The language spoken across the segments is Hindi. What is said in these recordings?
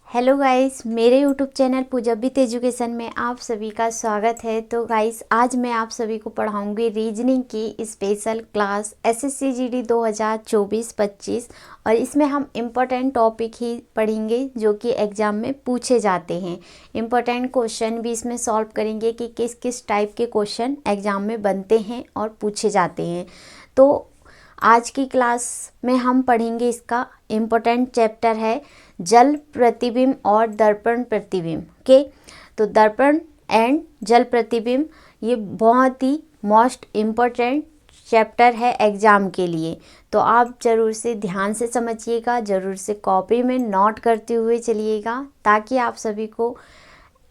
हेलो गाइस, मेरे YouTube channel Pooja with education में आप सभी का स्वागत है। तो गाइस, आज मैं आप सभी को पढ़ाऊंगी रीजनिंग की स्पेशल क्लास एसएससी जीडी 2024-25 और इसमें हम इम्पोर्टेंट टॉपिक ही पढ़ेंगे जो कि एग्ज़ाम में पूछे जाते हैं। इम्पोर्टेंट क्वेश्चन भी इसमें सॉल्व करेंगे कि किस किस टाइप के क्वेश्चन एग्ज़ाम में बनते हैं और पूछे जाते हैं। तो आज की क्लास में हम पढ़ेंगे, इसका इम्पोर्टेंट चैप्टर है जल प्रतिबिंब और दर्पण प्रतिबिंब के। तो दर्पण एंड जल प्रतिबिंब ये बहुत ही मोस्ट इम्पोर्टेंट चैप्टर है एग्ज़ाम के लिए। तो आप ज़रूर से ध्यान से समझिएगा, ज़रूर से कॉपी में नोट करते हुए चलिएगा ताकि आप सभी को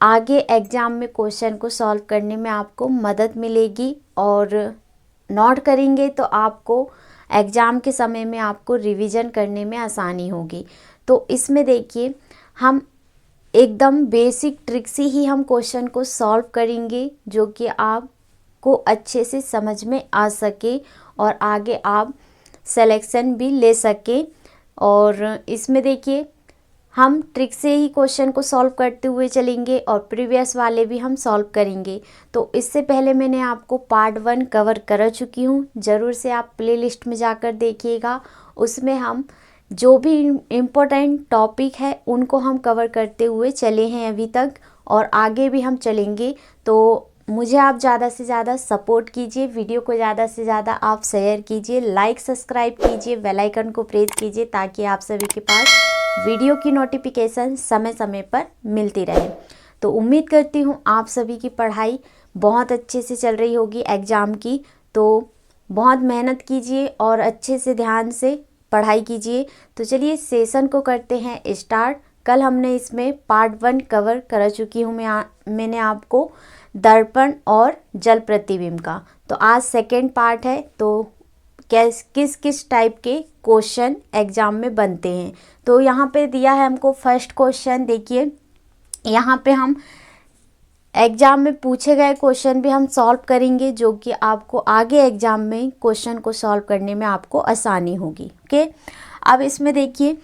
आगे एग्ज़ाम में क्वेश्चन को सॉल्व करने में आपको मदद मिलेगी। और नोट करेंगे तो आपको एग्ज़ाम के समय में आपको रिवीजन करने में आसानी होगी। तो इसमें देखिए, हम एकदम बेसिक ट्रिक से ही हम क्वेश्चन को सॉल्व करेंगे जो कि आपको अच्छे से समझ में आ सके और आगे आप सिलेक्शन भी ले सके। और इसमें देखिए, हम ट्रिक से ही क्वेश्चन को सॉल्व करते हुए चलेंगे और प्रीवियस वाले भी हम सॉल्व करेंगे। तो इससे पहले मैंने आपको पार्ट 1 कवर कर चुकी हूँ, ज़रूर से आप प्लेलिस्ट में जाकर देखिएगा। उसमें हम जो भी इम्पोर्टेंट टॉपिक है उनको हम कवर करते हुए चले हैं अभी तक और आगे भी हम चलेंगे। तो मुझे आप ज़्यादा से ज़्यादा सपोर्ट कीजिए, वीडियो को ज़्यादा से ज़्यादा आप शेयर कीजिए, लाइक सब्सक्राइब कीजिए, बेल आइकन को प्रेस कीजिए ताकि आप सभी के पास वीडियो की नोटिफिकेशन समय समय पर मिलती रहे। तो उम्मीद करती हूँ आप सभी की पढ़ाई बहुत अच्छे से चल रही होगी एग्ज़ाम की। तो बहुत मेहनत कीजिए और अच्छे से ध्यान से पढ़ाई कीजिए। तो चलिए सेशन को करते हैं स्टार्ट। कल हमने इसमें पार्ट 1 कवर कर चुकी हूँ मैंने आपको दर्पण और जल प्रतिबिंब का। तो आज सेकेंड पार्ट है। तो किस किस टाइप के क्वेश्चन एग्ज़ाम में बनते हैं। तो यहाँ पे दिया है हमको फर्स्ट क्वेश्चन। देखिए, यहाँ पे हम एग्ज़ाम में पूछे गए क्वेश्चन भी हम सॉल्व करेंगे जो कि आपको आगे एग्ज़ाम में क्वेश्चन को सॉल्व करने में आपको आसानी होगी। ओके, अब इसमें देखिए,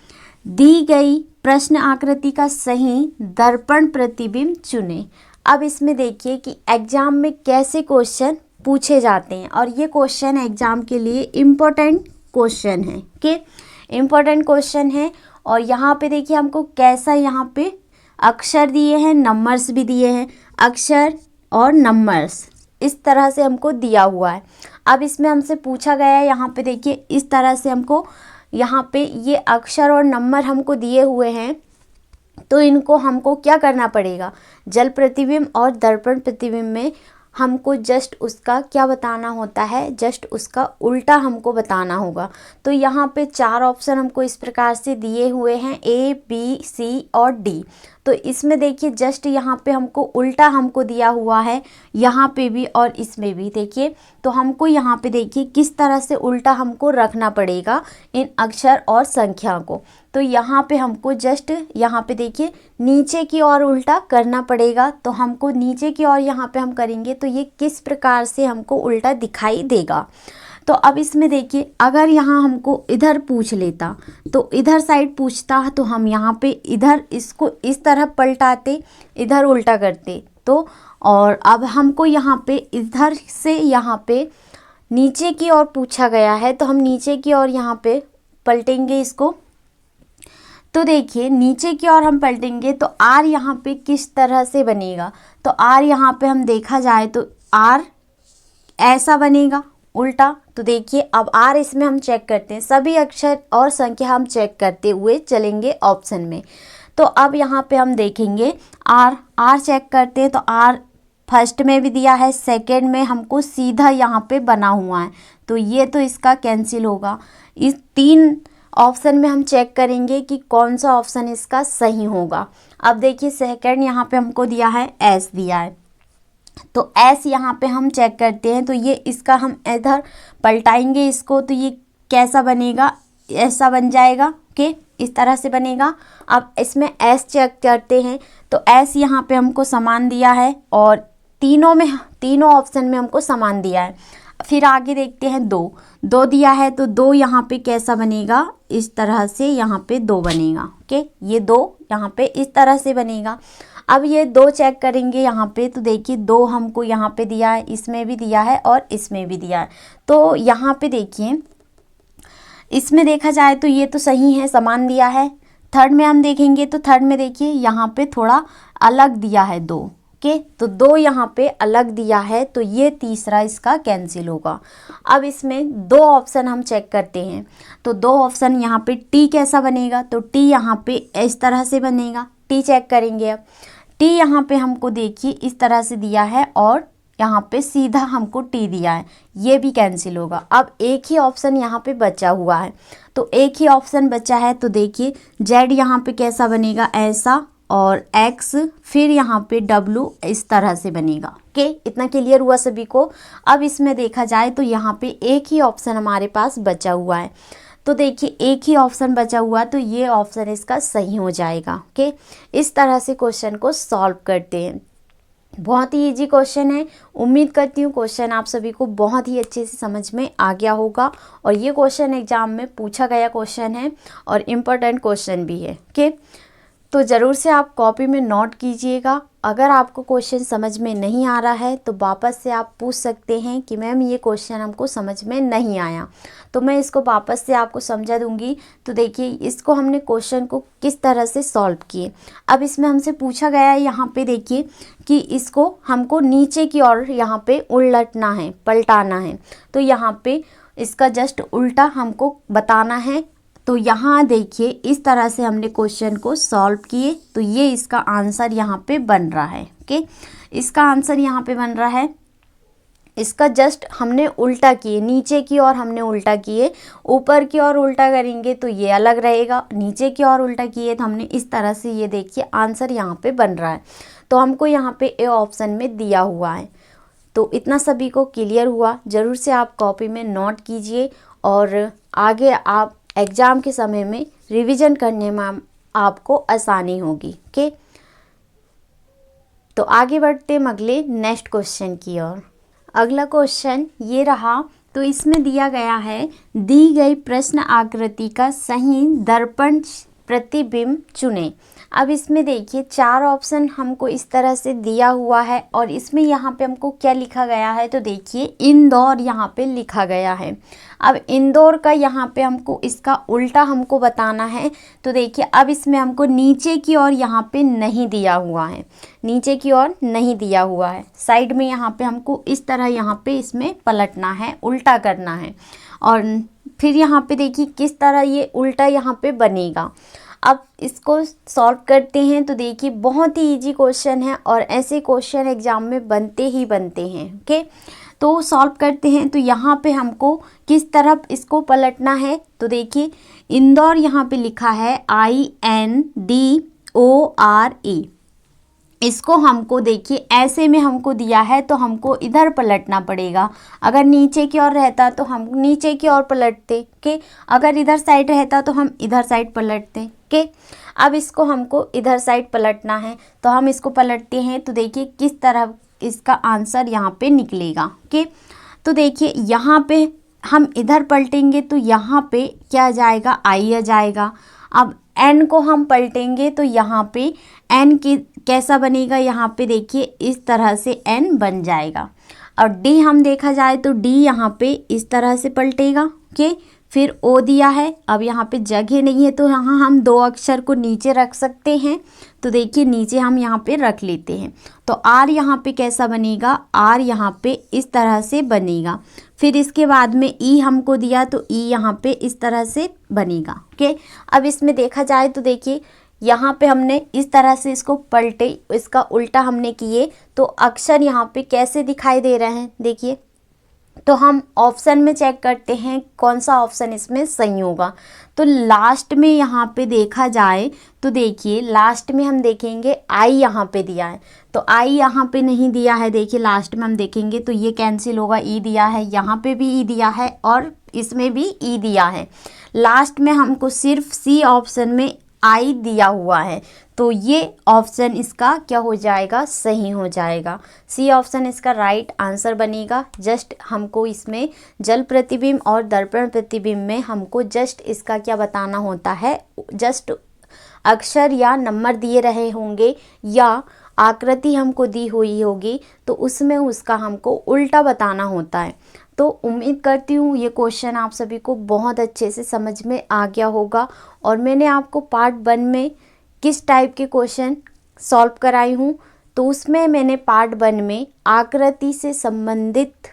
दी गई प्रश्न आकृति का सही दर्पण प्रतिबिंब चुनें। अब इसमें देखिए कि एग्ज़ाम में कैसे क्वेश्चन पूछे जाते हैं और ये क्वेश्चन एग्ज़ाम के लिए इम्पोर्टेंट क्वेश्चन है। ओके, इम्पोर्टेंट क्वेश्चन है। और यहाँ पे देखिए हमको कैसा, यहाँ पे अक्षर दिए हैं, नंबर्स भी दिए हैं, अक्षर और नंबर्स इस तरह से हमको दिया हुआ है। अब इसमें हमसे पूछा गया है, यहाँ पे देखिए इस तरह से हमको यहाँ पे ये अक्षर और नंबर हमको दिए हुए हैं। तो इनको हमको क्या करना पड़ेगा, जल प्रतिबिंब और दर्पण प्रतिबिंब में हमको जस्ट उसका क्या बताना होता है, जस्ट उसका उल्टा हमको बताना होगा। तो यहाँ पे 4 ऑप्शन हमको इस प्रकार से दिए हुए हैं, ए बी सी और डी। तो इसमें देखिए जस्ट यहाँ पे हमको उल्टा हमको दिया हुआ है, यहाँ पे भी और इसमें भी देखिए। तो हमको यहाँ पे देखिए किस तरह से उल्टा हमको रखना पड़ेगा इन अक्षर और संख्या को। तो यहाँ पे हमको जस्ट यहाँ पे देखिए नीचे की ओर उल्टा करना पड़ेगा। तो हमको नीचे की ओर यहाँ पे हम करेंगे तो ये किस प्रकार से हमको उल्टा दिखाई देगा। तो अब इसमें देखिए, अगर यहाँ हमको इधर पूछ लेता तो इधर साइड पूछता तो हम यहाँ पे इधर इसको इस तरह पलटाते, इधर उल्टा करते। तो और अब हमको यहाँ पे इधर से यहाँ पे नीचे की ओर पूछा गया है तो हम नीचे की ओर यहाँ पे पलटेंगे इसको। तो देखिए नीचे की ओर हम पलटेंगे तो आर यहाँ पे किस तरह से बनेगा। तो आर यहाँ पे हम देखा जाए तो आर ऐसा बनेगा उल्टा। तो देखिए अब आर इसमें हम चेक करते हैं, सभी अक्षर और संख्या हम चेक करते हुए चलेंगे ऑप्शन में। तो अब यहाँ पे हम देखेंगे आर चेक करते हैं। तो आर फर्स्ट में भी दिया है, सेकंड में हमको सीधा यहाँ पे बना हुआ है। तो ये तो इसका कैंसिल होगा। इस 3 ऑप्शन में हम चेक करेंगे कि कौन सा ऑप्शन इसका सही होगा। अब देखिए सेकंड यहाँ पे हमको दिया है, एस दिया है। तो एस यहाँ पे हम चेक करते हैं। तो ये इसका हम इधर पलटाएंगे इसको तो ये कैसा बनेगा, ऐसा बन जाएगा। ओके, इस तरह से बनेगा। अब इसमें एस चेक करते हैं तो एस यहाँ पे हमको समान दिया है और तीनों ऑप्शन में हमको समान दिया है। फिर आगे देखते हैं 2 2 दिया है तो 2 यहाँ पे कैसा बनेगा, इस तरह से यहाँ पे 2 बनेगा। ओके, ये 2 यहाँ पे इस तरह से बनेगा। अब ये 2 चेक करेंगे यहाँ पे तो देखिए 2 हमको यहाँ पे दिया है, इसमें भी दिया है और इसमें भी दिया है। तो यहाँ पे देखिए इसमें देखा जाए तो ये तो सही है, समान दिया है। थर्ड में हम देखेंगे तो थर्ड में देखिए यहाँ पे थोड़ा अलग दिया है 2। ओके, तो 2 यहाँ पे अलग दिया है तो ये तीसरा इसका कैंसिल होगा। अब इसमें 2 ऑप्शन हम चेक करते हैं तो 2 ऑप्शन यहाँ पे टी कैसा बनेगा, तो टी यहाँ पे इस तरह से बनेगा। टी चेक करेंगे। अब टी यहाँ पे हमको देखिए इस तरह से दिया है और यहाँ पे सीधा हमको टी दिया है, ये भी कैंसिल होगा। अब एक ही ऑप्शन यहाँ पे बचा हुआ है, तो एक ही ऑप्शन बचा है तो देखिए जेड यहाँ पे कैसा बनेगा, ऐसा, और एक्स फिर यहाँ पे डब्लू इस तरह से बनेगा। ओके, इतना क्लियर हुआ सभी को। अब इसमें देखा जाए तो यहाँ पे एक ही ऑप्शन हमारे पास बचा हुआ है, तो देखिए एक ही ऑप्शन बचा हुआ तो ये ऑप्शन इसका सही हो जाएगा। ओके, इस तरह से क्वेश्चन को सॉल्व करते हैं। बहुत ही इजी क्वेश्चन है। उम्मीद करती हूँ क्वेश्चन आप सभी को बहुत ही अच्छे से समझ में आ गया होगा और ये क्वेश्चन एग्जाम में पूछा गया क्वेश्चन है और इम्पोर्टेंट क्वेश्चन भी है। ओके, तो ज़रूर से आप कॉपी में नोट कीजिएगा। अगर आपको क्वेश्चन समझ में नहीं आ रहा है तो वापस से आप पूछ सकते हैं कि मैम ये क्वेश्चन हमको समझ में नहीं आया, तो मैं इसको वापस से आपको समझा दूंगी। तो देखिए इसको हमने क्वेश्चन को किस तरह से सॉल्व किए। अब इसमें हमसे पूछा गया है यहाँ पे देखिए कि इसको हमको नीचे की ओर यहाँ पे उलटना है, पलटाना है, तो यहाँ पे इसका जस्ट उल्टा हमको बताना है। तो यहाँ देखिए इस तरह से हमने क्वेश्चन को सॉल्व किए तो ये इसका आंसर यहाँ पे बन रहा है। ओके, इसका आंसर यहाँ पे बन रहा है। इसका जस्ट हमने उल्टा किए, नीचे की ओर हमने उल्टा किए, ऊपर की ओर उल्टा करेंगे तो ये अलग रहेगा, नीचे की ओर उल्टा किए तो हमने इस तरह से, ये देखिए आंसर यहाँ पे बन रहा है। तो हमको यहाँ पे ए ऑप्शन में दिया हुआ है। तो इतना सभी को क्लियर हुआ। ज़रूर से आप कॉपी में नोट कीजिए और आगे आप एग्ज़ाम के समय में रिवीजन करने में आपको आसानी होगी। ओके, तो आगे बढ़ते हैं अगले नेक्स्ट क्वेश्चन की ओर। अगला क्वेश्चन ये रहा, तो इसमें दिया गया है दी गई प्रश्न आकृति का सही दर्पण प्रतिबिंब चुनें। अब इसमें देखिए 4 ऑप्शन हमको इस तरह से दिया हुआ है और इसमें यहाँ पे हमको क्या लिखा गया है, तो देखिए इंदौर यहाँ पे लिखा गया है। अब इंदौर का यहाँ पे हमको इसका उल्टा हमको बताना है। तो देखिए अब इसमें हमको नीचे की ओर यहाँ पे नहीं दिया हुआ है, नीचे की ओर नहीं दिया हुआ है, साइड में यहाँ पे हमको इस तरह यहाँ पे इसमें पलटना है, उल्टा करना है। और फिर यहाँ पे देखिए किस तरह ये उल्टा यहाँ पे बनेगा। अब इसको सॉल्व करते हैं तो देखिए बहुत ही इजी क्वेश्चन है और ऐसे क्वेश्चन एग्जाम में बनते ही बनते हैं। ओके, तो सॉल्व करते हैं। तो यहाँ पे हमको किस तरफ इसको पलटना है, तो देखिए इंदौर यहाँ पे लिखा है INDORE, इसको हमको देखिए ऐसे में हमको दिया है तो हमको इधर पलटना पड़ेगा। अगर नीचे की ओर रहता तो हम नीचे की ओर पलटते। ओके, अगर इधर साइड रहता तो हम इधर साइड पलटते। ओके, अब इसको हमको इधर साइड पलटना है तो हम इसको पलटते हैं। तो देखिए किस तरह इसका आंसर यहाँ पे निकलेगा। ओके, तो देखिए यहाँ पे हम इधर पलटेंगे तो यहाँ पे क्या आ जाएगा, आई आ जाएगा। अब एन को हम पलटेंगे तो यहाँ पे एन की कैसा बनेगा, यहाँ पे देखिए इस तरह से एन बन जाएगा। और डी हम देखा जाए तो डी यहाँ पे इस तरह से पलटेगा। ओके, फिर ओ दिया है, अब यहाँ पे जगह नहीं है तो यहाँ हम 2 अक्षर को नीचे रख सकते हैं। तो देखिए नीचे हम यहाँ पे रख लेते हैं। तो आर यहाँ पे कैसा बनेगा, आर यहाँ पे इस तरह से बनेगा। फिर इसके बाद में ई हमको दिया तो ई यहाँ पे इस तरह से बनेगा। ओके, अब इसमें देखा जाए तो देखिए यहाँ पे हमने इस तरह से इसको पलटे, इसका उल्टा हमने किए तो अक्षर यहाँ पे कैसे दिखाई दे रहे हैं देखिए। तो हम ऑप्शन में चेक करते हैं कौन सा ऑप्शन इसमें सही होगा। तो लास्ट में यहाँ पे देखा जाए तो देखिए लास्ट में हम देखेंगे आई यहाँ पे दिया है, तो आई यहाँ पे नहीं दिया है। देखिए लास्ट में हम देखेंगे तो ये कैंसिल होगा, ई दिया है, यहाँ पे भी ई दिया है और इसमें भी ई दिया है। लास्ट में हमको सिर्फ सी ऑप्शन में आई दिया हुआ है, तो ये ऑप्शन इसका क्या हो जाएगा, सही हो जाएगा। सी ऑप्शन इसका राइट आंसर बनेगा। जस्ट हमको इसमें जल प्रतिबिंब और दर्पण प्रतिबिंब में हमको जस्ट इसका क्या बताना होता है, जस्ट अक्षर या नंबर दिए रहे होंगे या आकृति हमको दी हुई होगी, तो उसमें उसका हमको उल्टा बताना होता है। तो उम्मीद करती हूँ ये क्वेश्चन आप सभी को बहुत अच्छे से समझ में आ गया होगा। और मैंने आपको पार्ट 1 में किस टाइप के क्वेश्चन सॉल्व कराई हूँ, तो उसमें मैंने पार्ट 1 में आकृति से संबंधित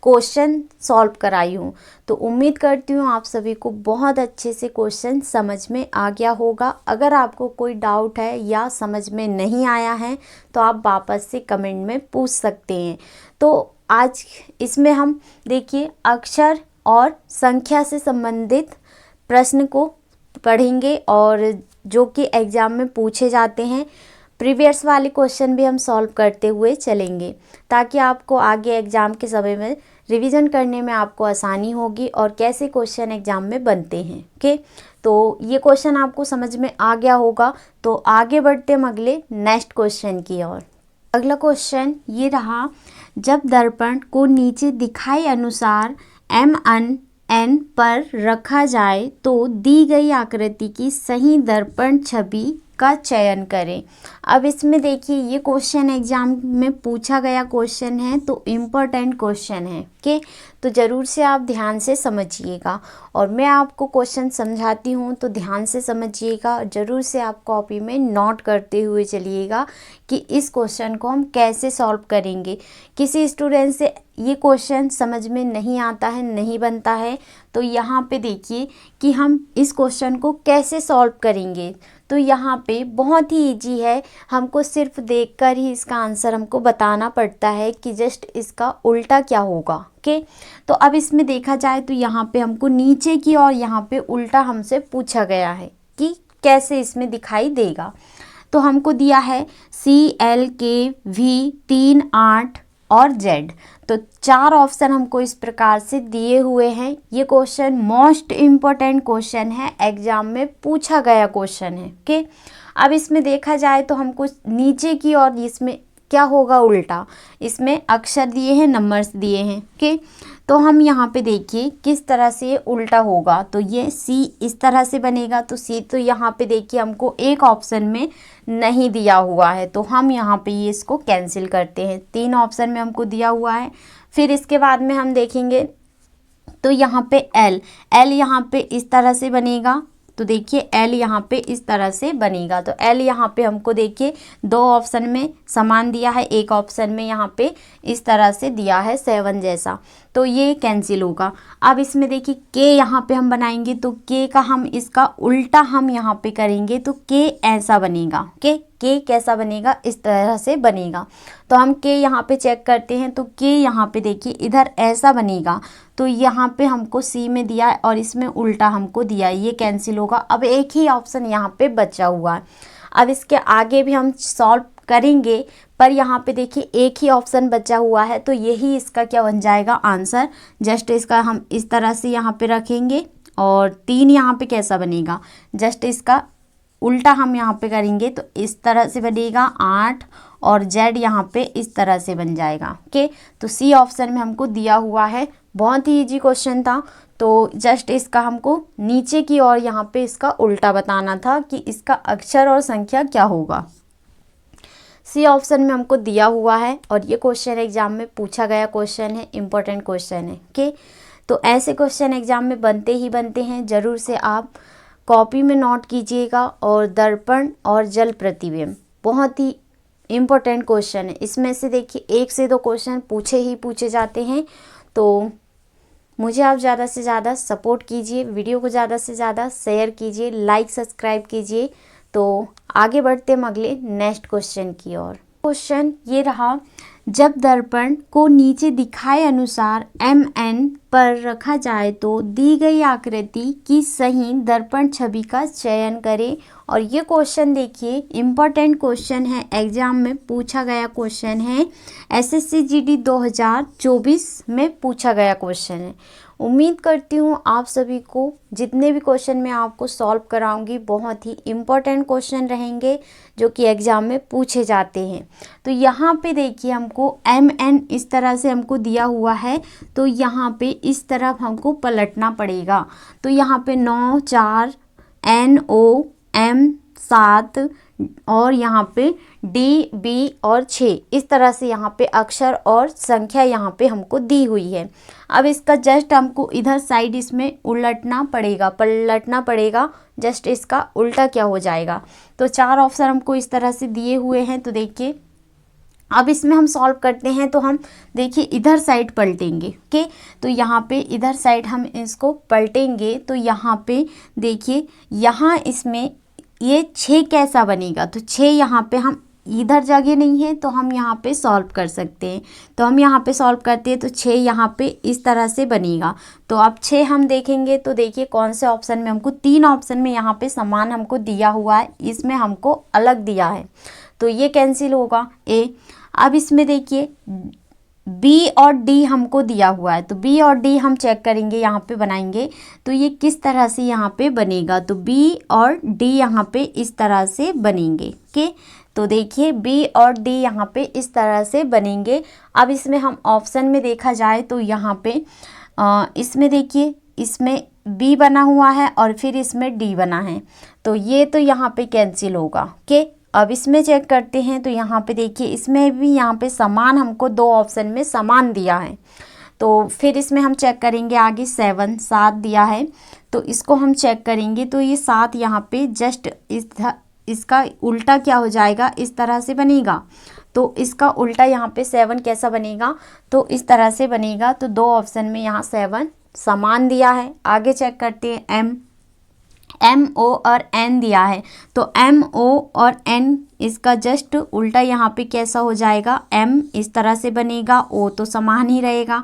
क्वेश्चन सॉल्व कराई हूँ। तो उम्मीद करती हूँ आप सभी को बहुत अच्छे से क्वेश्चन समझ में आ गया होगा। अगर आपको कोई डाउट है या समझ में नहीं आया है तो आप वापस से कमेंट में पूछ सकते हैं। तो आज इसमें हम देखिए अक्षर और संख्या से संबंधित प्रश्न को पढ़ेंगे और जो कि एग्ज़ाम में पूछे जाते हैं। प्रीवियस वाले क्वेश्चन भी हम सॉल्व करते हुए चलेंगे ताकि आपको आगे एग्ज़ाम के समय में रिवीजन करने में आपको आसानी होगी और कैसे क्वेश्चन एग्ज़ाम में बनते हैं। ओके, तो ये क्वेश्चन आपको समझ में आ गया होगा। तो आगे बढ़ते हम अगले नेक्स्ट क्वेश्चन की ओर। अगला क्वेश्चन ये रहा, जब दर्पण को नीचे दिखाए अनुसार MN पर रखा जाए तो दी गई आकृति की सही दर्पण छवि का चयन करें। अब इसमें देखिए ये क्वेश्चन एग्जाम में पूछा गया क्वेश्चन है, तो इम्पोर्टेंट क्वेश्चन है। ओके, तो ज़रूर से आप ध्यान से समझिएगा और मैं आपको क्वेश्चन समझाती हूँ तो ध्यान से समझिएगा। ज़रूर से आप कॉपी में नोट करते हुए चलिएगा कि इस क्वेश्चन को हम कैसे सॉल्व करेंगे। किसी स्टूडेंट से ये क्वेश्चन समझ में नहीं आता है, नहीं बनता है, तो यहाँ पे देखिए कि हम इस क्वेश्चन को कैसे सॉल्व करेंगे। तो यहाँ पे बहुत ही इजी है, हमको सिर्फ देखकर ही इसका आंसर हमको बताना पड़ता है कि जस्ट इसका उल्टा क्या होगा। ओके, तो अब इसमें देखा जाए तो यहाँ पे हमको नीचे की और यहाँ पे उल्टा हमसे पूछा गया है कि कैसे इसमें दिखाई देगा। तो हमको दिया है CLKV 3 8 और Z, तो 4 ऑप्शन हमको इस प्रकार से दिए हुए हैं। ये क्वेश्चन मोस्ट इम्पोर्टेंट क्वेश्चन है, एग्जाम में पूछा गया क्वेश्चन है। ओके, अब इसमें देखा जाए तो हमको नीचे की और इसमें क्या होगा, उल्टा। इसमें अक्षर दिए हैं, नंबर्स दिए हैं। ओके, तो हम यहाँ पे देखिए किस तरह से ये उल्टा होगा। तो ये C इस तरह से बनेगा, तो C तो यहाँ पे देखिए हमको एक ऑप्शन में नहीं दिया हुआ है, तो हम यहाँ पे ये इसको कैंसिल करते हैं। 3 ऑप्शन में हमको दिया हुआ है। फिर इसके बाद में हम देखेंगे तो यहाँ पे L यहाँ पे इस तरह से बनेगा। तो देखिए L यहाँ पे इस तरह से बनेगा। तो L यहाँ पे हमको देखिए 2 ऑप्शन में समान दिया है, एक ऑप्शन में यहाँ पे इस तरह से दिया है 7 जैसा, तो ये कैंसिल होगा। अब इसमें देखिए K यहाँ पे हम बनाएंगे, तो K का हम इसका उल्टा हम यहाँ पे करेंगे तो K ऐसा बनेगा। ओके, K कैसा बनेगा, इस तरह से बनेगा। तो हम K यहाँ पे चेक करते हैं, तो K यहाँ पे देखिए इधर ऐसा बनेगा, तो यहाँ पे हमको C में दिया है और इसमें उल्टा हमको दिया है, ये कैंसिल होगा। अब एक ही ऑप्शन यहाँ पे बचा हुआ है। अब इसके आगे भी हम सॉल्व करेंगे, पर यहाँ पे देखिए एक ही ऑप्शन बचा हुआ है, तो यही इसका क्या बन जाएगा, आंसर। जस्ट इसका हम इस तरह से यहाँ पे रखेंगे और 3 यहाँ पे कैसा बनेगा, जस्ट इसका उल्टा हम यहाँ पे करेंगे तो इस तरह से बनेगा 8 और Z यहाँ पे इस तरह से बन जाएगा। ओके, तो C ऑप्शन में हमको दिया हुआ है। बहुत ही इजी क्वेश्चन था, तो जस्ट इसका हमको नीचे की और यहाँ पे इसका उल्टा बताना था कि इसका अक्षर और संख्या क्या होगा। C ऑप्शन में हमको दिया हुआ है और ये क्वेश्चन एग्जाम में पूछा गया क्वेश्चन है, इम्पोर्टेंट क्वेश्चन है। ओके, तो ऐसे क्वेश्चन एग्जाम में बनते ही बनते हैं, ज़रूर से आप कॉपी में नोट कीजिएगा। और दर्पण और जल प्रतिबिंब बहुत ही इम्पोर्टेंट क्वेश्चन है, इसमें से देखिए 1 से 2 क्वेश्चन पूछे जाते हैं। तो मुझे आप ज़्यादा से ज़्यादा सपोर्ट कीजिए, वीडियो को ज़्यादा से ज़्यादा शेयर कीजिए, लाइक सब्सक्राइब कीजिए। तो आगे बढ़ते हम अगले नेक्स्ट क्वेश्चन की ओर। क्वेश्चन ये रहा, जब दर्पण को नीचे दिखाए अनुसार MN पर रखा जाए तो दी गई आकृति की सही दर्पण छवि का चयन करें। और ये क्वेश्चन देखिए इम्पोर्टेंट क्वेश्चन है, एग्जाम में पूछा गया क्वेश्चन है, SSC GD 2024 में पूछा गया क्वेश्चन है। उम्मीद करती हूँ आप सभी को जितने भी क्वेश्चन मैं आपको सॉल्व कराऊंगी बहुत ही इम्पोर्टेंट क्वेश्चन रहेंगे जो कि एग्ज़ाम में पूछे जाते हैं। तो यहाँ पे देखिए हमको MN इस तरह से हमको दिया हुआ है, तो यहाँ पे इस तरफ हमको पलटना पड़ेगा। तो यहाँ पे 9 4 NOM 7 और यहाँ पे DB और 6 इस तरह से यहाँ पे अक्षर और संख्या यहाँ पे हमको दी हुई है। अब इसका जस्ट हमको इधर साइड इसमें पलटना पड़ेगा। जस्ट इसका उल्टा क्या हो जाएगा। तो 4 ऑप्शन हमको इस तरह से दिए हुए हैं। तो देखिए अब इसमें हम सॉल्व करते हैं। तो हम देखिए इधर साइड पलटेंगे। ओके, तो यहाँ पे इधर साइड हम इसको पलटेंगे। तो यहाँ पे देखिए यहाँ इसमें ये 6 कैसा बनेगा। तो 6 यहाँ पे हम इधर जगह नहीं है तो हम यहाँ पे सॉल्व कर सकते हैं। तो हम यहाँ पे सॉल्व करते हैं तो 6 यहाँ पे इस तरह से बनेगा। तो अब 6 हम देखेंगे तो देखिए कौन से ऑप्शन में हमको 3 ऑप्शन में यहाँ पे समान हमको दिया हुआ है, इसमें हमको अलग दिया है तो ये कैंसिल होगा ए। अब इसमें देखिए B और D हमको दिया हुआ है। तो B और D हम चेक करेंगे, यहाँ पे बनाएंगे तो ये किस तरह से यहाँ पे बनेगा। तो B और D यहाँ पे इस तरह से बनेंगे। ओके, तो देखिए B और D यहाँ पे इस तरह से बनेंगे। अब इसमें हम ऑप्शन में देखा जाए तो यहाँ पे इसमें देखिए इसमें B बना हुआ है और फिर इसमें D बना है, तो ये तो यहाँ पे कैंसिल होगा। ओके, अब इसमें चेक करते हैं तो यहाँ पे देखिए इसमें भी यहाँ पे समान हमको 2 ऑप्शन में समान दिया है। तो फिर इसमें हम चेक करेंगे आगे 7 दिया है तो इसको हम चेक करेंगे। तो ये 7 यहाँ पे जस्ट इसका उल्टा क्या हो जाएगा, इस तरह से बनेगा। तो इसका उल्टा यहाँ पे 7 कैसा बनेगा, तो इस तरह से बनेगा। तो 2 ऑप्शन में यहाँ 7 समान दिया है। आगे चेक करते हैं MO और N दिया है। तो MO और N इसका जस्ट उल्टा यहाँ पे कैसा हो जाएगा, M इस तरह से बनेगा, O तो समान ही रहेगा।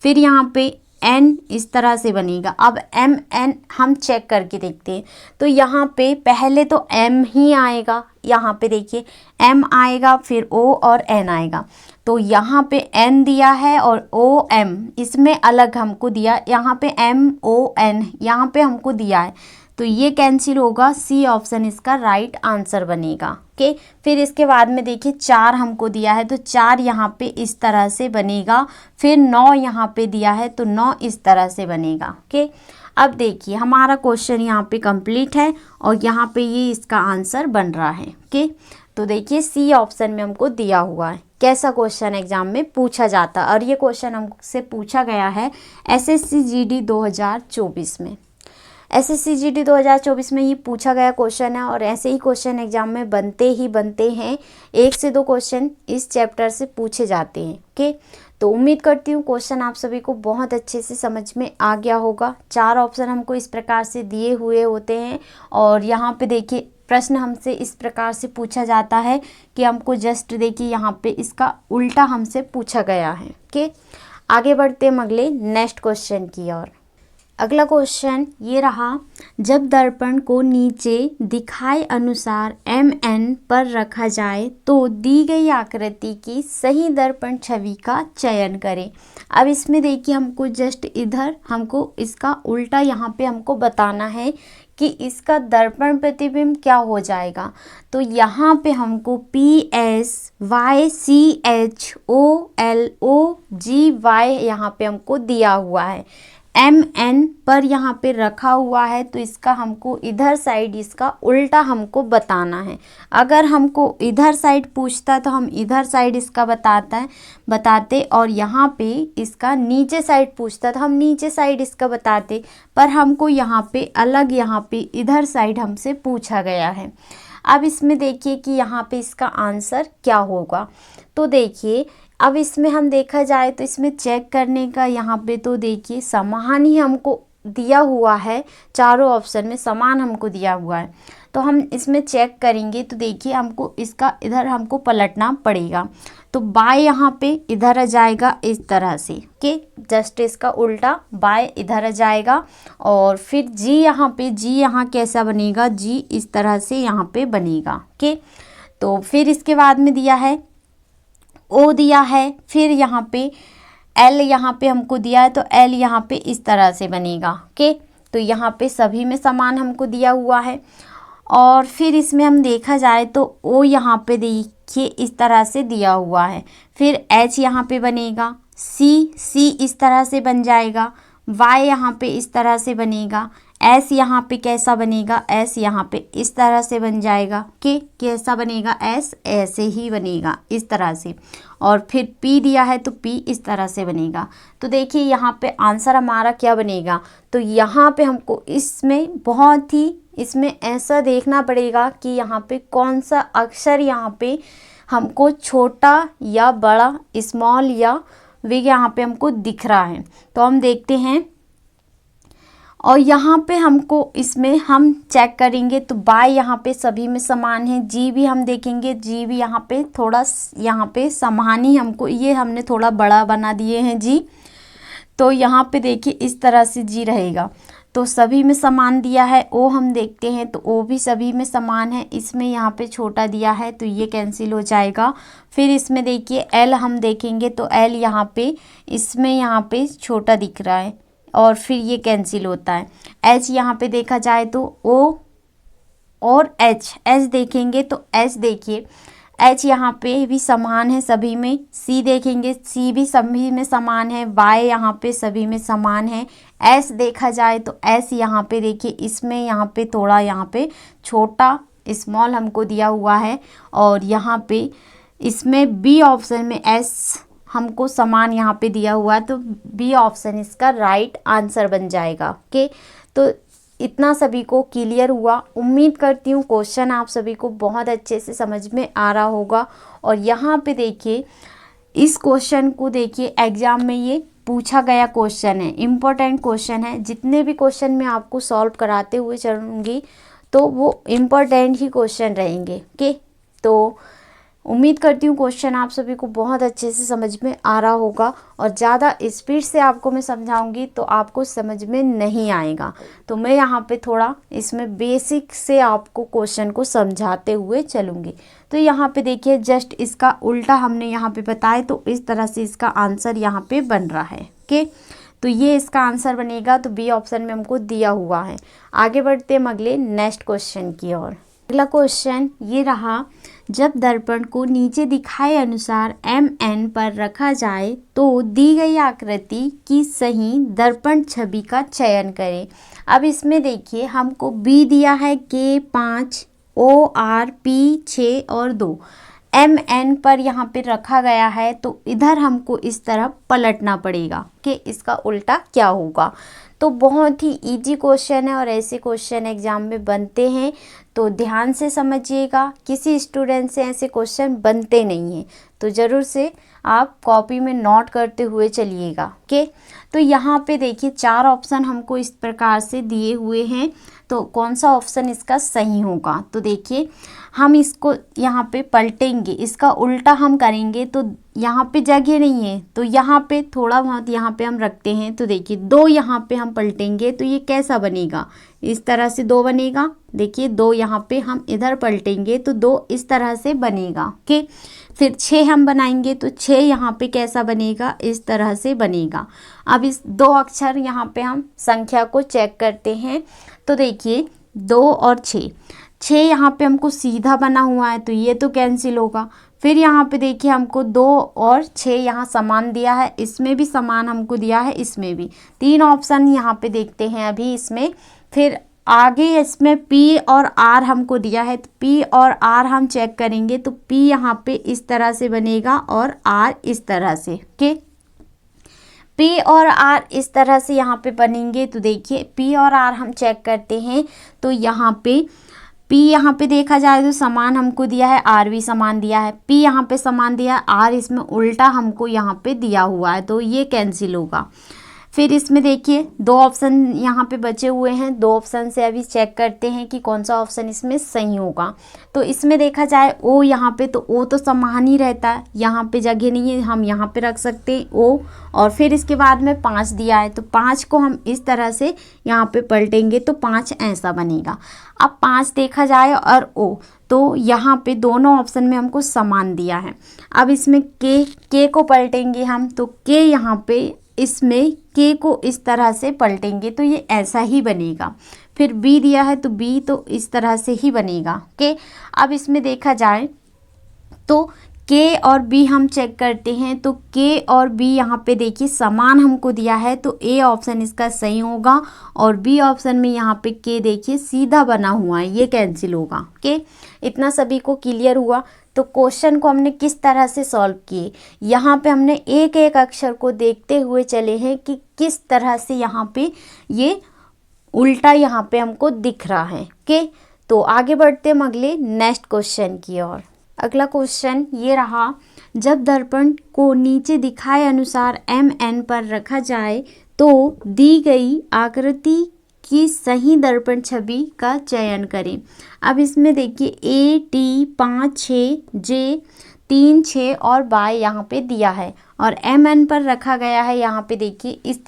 फिर यहाँ पे N इस तरह से बनेगा। अब MN हम चेक करके देखते हैं। तो यहाँ पे पहले तो M ही आएगा, यहाँ पे देखिए M आएगा फिर O और N आएगा। तो यहाँ पे N दिया है और OM इसमें अलग हमको दिया, यहाँ पे MON यहाँ पे हमको दिया है तो ये कैंसिल होगा। C ऑप्शन इसका राइट आंसर बनेगा। ओके, फिर इसके बाद में देखिए 4 हमको दिया है तो 4 यहाँ पे इस तरह से बनेगा। फिर 9 यहाँ पे दिया है तो 9 इस तरह से बनेगा। ओके, अब देखिए हमारा क्वेश्चन यहाँ पे कंप्लीट है और यहाँ पे ये इसका आंसर बन रहा है। ओके, तो देखिए C ऑप्शन में हमको दिया हुआ है कैसा क्वेश्चन एग्जाम में पूछा जाता है और ये क्वेश्चन हमसे पूछा गया है SSC GD 2024 में। SSC GD 2024 में ये पूछा गया क्वेश्चन है और ऐसे ही क्वेश्चन एग्जाम में बनते हैं। 1 से 2 क्वेश्चन इस चैप्टर से पूछे जाते हैं। ओके, तो उम्मीद करती हूँ क्वेश्चन आप सभी को बहुत अच्छे से समझ में आ गया होगा। 4 ऑप्शन हमको इस प्रकार से दिए हुए होते हैं और यहाँ पे देखिए प्रश्न हमसे इस प्रकार से पूछा जाता है कि हमको जस्ट देखिए यहाँ पे इसका उल्टा हमसे पूछा गया है। ओके, आगे बढ़ते हैं अगले नेक्स्ट क्वेश्चन की ओर। अगला क्वेश्चन ये रहा, जब दर्पण को नीचे दिखाए अनुसार MN पर रखा जाए तो दी गई आकृति की सही दर्पण छवि का चयन करें। अब इसमें देखिए हमको जस्ट इधर हमको इसका उल्टा यहाँ पे हमको बताना है कि इसका दर्पण प्रतिबिंब क्या हो जाएगा। तो यहाँ पे हमको PSYCHOLOGY यहाँ पे हमको दिया हुआ है। MN पर यहाँ पे रखा हुआ है तो इसका हमको इधर साइड इसका उल्टा हमको बताना है। अगर हमको इधर साइड पूछता तो हम इधर साइड इसका बताते और यहाँ पे इसका नीचे साइड पूछता तो हम नीचे साइड इसका बताते, पर हमको यहाँ पे अलग यहाँ पे इधर साइड हमसे पूछा गया है। अब इसमें देखिए कि यहाँ पे इसका आंसर क्या होगा। तो देखिए अब इसमें हम देखा जाए तो इसमें चेक करने का यहाँ पे तो देखिए समान ही हमको दिया हुआ है, चारों ऑप्शन में समान हमको दिया हुआ है। तो हम इसमें चेक करेंगे तो देखिए हमको इसका इधर हमको पलटना पड़ेगा। तो बाय यहाँ पे इधर आ जाएगा इस तरह से। ओके, जस्ट इसका उल्टा बाय इधर आ जाएगा और फिर जी यहाँ कैसा बनेगा, जी इस तरह से यहाँ पे बनेगा। ओके, तो फिर इसके बाद में दिया है O दिया है, फिर यहाँ पे एल यहाँ पे हमको दिया है तो एल यहाँ पे इस तरह से बनेगा। ओके, तो यहाँ पे सभी में समान हमको दिया हुआ है। और फिर इसमें हम देखा जाए तो ओ यहाँ पे देखिए इस तरह से दिया हुआ है। फिर एच यहाँ पे बनेगा, सी इस तरह से बन जाएगा, वाई यहाँ पे इस तरह से बनेगा, एस यहाँ पे कैसा बनेगा, एस यहाँ पे इस तरह से बन जाएगा। के कैसा बनेगा, एस ऐसे ही बनेगा इस तरह से। और फिर पी दिया है तो पी इस तरह से बनेगा। तो देखिए यहाँ पे आंसर हमारा क्या बनेगा। तो यहाँ पे हमको इसमें ऐसा देखना पड़ेगा कि यहाँ पे कौन सा अक्षर यहाँ पे हमको छोटा या बड़ा, स्मॉल या बिग यहाँ पे हमको दिख रहा है। तो हम देखते हैं और यहाँ पे हमको इसमें हम चेक करेंगे तो बाय यहाँ पे सभी में समान है। जी भी हम देखेंगे, जी भी यहाँ पे थोड़ा यहाँ पे समान ही हमको, ये हमने थोड़ा बड़ा बना दिए हैं जी। तो यहाँ पे देखिए इस तरह से जी रहेगा, तो सभी में समान दिया है। ओ हम देखते हैं तो ओ भी सभी में समान है, इसमें यहाँ पे छोटा दिया है तो ये कैंसिल हो जाएगा। फिर इसमें देखिए एल हम देखेंगे तो एल यहाँ पे इसमें यहाँ पे छोटा दिख रहा है और फिर ये कैंसिल होता है। एच यहाँ पे देखा जाए तो ओ और एच देखेंगे तो एच देखिए एच यहाँ पे भी समान है सभी में। सी देखेंगे, सी भी सभी में समान है। वाई यहाँ पे सभी में समान है। एस देखा जाए तो एस यहाँ पे देखिए इसमें यहाँ पे थोड़ा यहाँ पे छोटा स्मॉल हमको दिया हुआ है। और यहाँ पे इसमें बी ऑप्शन में एस हमको समान यहाँ पे दिया हुआ है, तो बी ऑप्शन इसका राइट आंसर बन जाएगा। ओके, तो इतना सभी को क्लियर हुआ। उम्मीद करती हूँ क्वेश्चन आप सभी को बहुत अच्छे से समझ में आ रहा होगा। और यहाँ पे देखिए इस क्वेश्चन को देखिए एग्जाम में ये पूछा गया क्वेश्चन है, इम्पोर्टेंट क्वेश्चन है। जितने भी क्वेश्चन मैं आपको सॉल्व कराते हुए चलूँगी तो वो इम्पोर्टेंट ही क्वेश्चन रहेंगे। ओके, तो उम्मीद करती हूँ क्वेश्चन आप सभी को बहुत अच्छे से समझ में आ रहा होगा। और ज़्यादा स्पीड से आपको मैं समझाऊंगी तो आपको समझ में नहीं आएगा, तो मैं यहाँ पे थोड़ा इसमें बेसिक से आपको क्वेश्चन को समझाते हुए चलूँगी। तो यहाँ पे देखिए जस्ट इसका उल्टा हमने यहाँ पे बताया, तो इस तरह से इसका आंसर यहाँ पे बन रहा है। ओके, तो ये इसका आंसर बनेगा, तो बी ऑप्शन में हमको दिया हुआ है। आगे बढ़ते हम अगले नेक्स्ट क्वेश्चन की ओर। अगला क्वेश्चन ये रहा, जब दर्पण को नीचे दिखाए अनुसार MN पर रखा जाए तो दी गई आकृति की सही दर्पण छवि का चयन करें। अब इसमें देखिए हमको B दिया है K5, OR P6 और 2, MN पर यहाँ पे रखा गया है, तो इधर हमको इस तरह पलटना पड़ेगा कि इसका उल्टा क्या होगा। तो बहुत ही इजी क्वेश्चन है और ऐसे क्वेश्चन एग्जाम में बनते हैं, तो ध्यान से समझिएगा। किसी स्टूडेंट से ऐसे क्वेश्चन बनते नहीं हैं, तो ज़रूर से आप कॉपी में नोट करते हुए चलिएगा। ओके, तो यहाँ पे देखिए 4 ऑप्शन हमको इस प्रकार से दिए हुए हैं, तो कौन सा ऑप्शन इसका सही होगा। तो देखिए हम इसको यहाँ पे पलटेंगे, इसका उल्टा हम करेंगे, तो यहाँ पे जगह नहीं है, तो यहाँ पे थोड़ा बहुत यहाँ पे हम रखते हैं। तो देखिए 2 यहाँ पे हम पलटेंगे तो ये कैसा बनेगा, इस तरह से 2 बनेगा। देखिए 2 यहाँ पे हम इधर पलटेंगे तो 2 इस तरह से बनेगा। ओके, फिर 6 हम बनाएंगे तो 6 यहाँ पे कैसा बनेगा, इस तरह से बनेगा। अब इस 2 अक्षर यहाँ पे हम संख्या को चेक करते हैं, तो देखिए 2 और 6 यहाँ पे हमको सीधा बना हुआ है, तो ये तो कैंसिल होगा। फिर यहाँ पे देखिए हमको 2 और 6 यहाँ समान दिया है, इसमें भी समान हमको दिया है, इसमें भी। 3 ऑप्शन यहाँ पे देखते हैं अभी इसमें। फिर आगे इसमें P और R हमको दिया है, तो P और R हम चेक करेंगे, तो P यहाँ पे इस तरह से बनेगा और R इस तरह से। ओके, P और R इस तरह से यहाँ पे बनेंगे। तो देखिए P और R हम चेक करते हैं, तो यहाँ पे P यहाँ पे देखा जाए तो समान हमको दिया है, R भी समान दिया है। P यहाँ पे समान दिया है, R इसमें उल्टा हमको यहाँ पे दिया हुआ है, तो ये कैंसिल होगा। फिर इसमें देखिए 2 ऑप्शन यहाँ पे बचे हुए हैं, 2 ऑप्शन से अभी चेक करते हैं कि कौन सा ऑप्शन इसमें सही होगा। तो इसमें देखा जाए ओ यहाँ पे, तो ओ तो समान ही रहता है, यहाँ पे जगह नहीं है, हम यहाँ पे रख सकते हैं ओ। और फिर इसके बाद में 5 दिया है, तो 5 को हम इस तरह से यहाँ पे पलटेंगे तो 5 ऐसा बनेगा। अब 5 देखा जाए और ओ, तो यहाँ पे दोनों ऑप्शन में हमको समान दिया है। अब इसमें के को पलटेंगे हम, तो के यहाँ पे इसमें के को इस तरह से पलटेंगे तो ये ऐसा ही बनेगा। फिर बी दिया है तो बी तो इस तरह से ही बनेगा के। अब इसमें देखा जाए तो के और बी हम चेक करते हैं, तो के और बी यहाँ पे देखिए समान हमको दिया है, तो ए ऑप्शन इसका सही होगा। और बी ऑप्शन में यहाँ पे के देखिए सीधा बना हुआ है, ये कैंसिल होगा। के इतना सभी को क्लियर हुआ। तो क्वेश्चन को हमने किस तरह से सॉल्व किए, यहाँ पे हमने एक एक अक्षर को देखते हुए चले हैं कि किस तरह से यहाँ पे ये उल्टा यहाँ पे हमको दिख रहा है। के तो आगे बढ़ते हम अगले नेक्स्ट क्वेश्चन की ओर। अगला क्वेश्चन ये रहा, जब दर्पण को नीचे दिखाए अनुसार MN पर रखा जाए तो दी गई आकृति की सही दर्पण छवि का चयन करें। अब इसमें देखिए AT 5 6 J 3 6 और बाय यहाँ पे दिया है और MN पर रखा गया है, यहाँ पे देखिए इस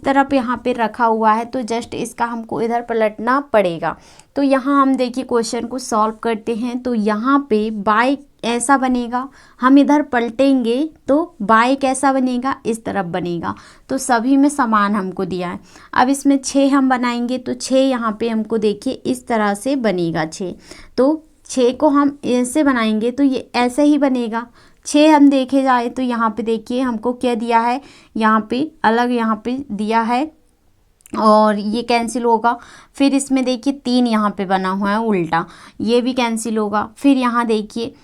तरफ यहाँ पे रखा हुआ है, तो जस्ट इसका हमको इधर पलटना पड़ेगा। तो यहाँ हम देखिए क्वेश्चन को सॉल्व करते हैं, तो यहाँ पे बाय ऐसा बनेगा, हम इधर पलटेंगे तो बाय कैसा बनेगा, इस तरफ बनेगा। तो सभी में समान हमको दिया है। अब इसमें 6 हम बनाएंगे, तो 6 यहाँ पे हमको देखिए इस तरह से बनेगा 6। तो 6 को हम ऐसे बनाएंगे तो ये ऐसे ही बनेगा। 6 हम देखे जाए तो यहाँ पे देखिए हमको क्या दिया है, यहाँ पे अलग यहाँ पे दिया है और ये कैंसिल होगा। फिर इसमें देखिए 3 यहाँ पे बना हुआ है उल्टा, ये भी कैंसिल होगा। फिर यहाँ देखिए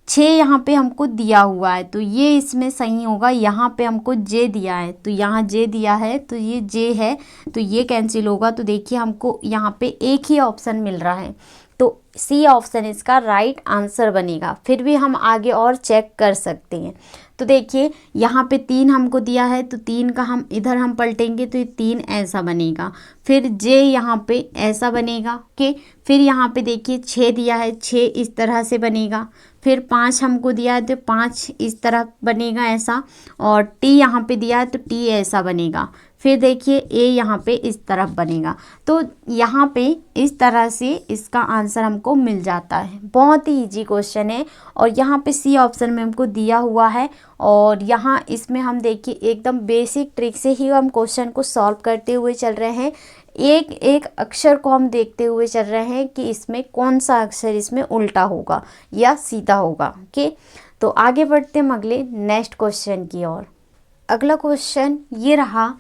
6 यहाँ पे हमको दिया हुआ है, तो ये इसमें सही होगा। यहाँ पे हमको जे दिया है, तो यहाँ जे दिया है तो ये जे है, तो ये कैंसिल होगा। तो देखिए हमको यहाँ पे एक ही ऑप्शन मिल रहा है, तो सी ऑप्शन इसका राइट आंसर बनेगा। फिर भी हम आगे और चेक कर सकते हैं। तो देखिए यहाँ पे 3 हमको दिया है, तो 3 का हम इधर हम पलटेंगे तो ये 3 ऐसा बनेगा। फिर जे यहाँ पे ऐसा बनेगा। ओके, फिर यहाँ पे देखिए 6 दिया है, 6 इस तरह से बनेगा। फिर 5 हमको दिया है तो 5 इस तरह बनेगा ऐसा, और टी यहाँ पे दिया है तो टी ऐसा बनेगा। फिर देखिए ए यहाँ पे इस तरफ बनेगा। तो यहाँ पे इस तरह से इसका आंसर हमको मिल जाता है। बहुत ही इजी क्वेश्चन है और यहाँ पे सी ऑप्शन में हमको दिया हुआ है। और यहाँ इसमें हम देखिए एकदम बेसिक ट्रिक से ही हम क्वेश्चन को सॉल्व करते हुए चल रहे हैं। एक एक अक्षर को हम देखते हुए चल रहे हैं कि इसमें कौन सा अक्षर इसमें उल्टा होगा या सीधा होगा। ओके, तो आगे बढ़ते हैं अगले नेक्स्ट क्वेश्चन की ओर। अगला क्वेश्चन ये रहा,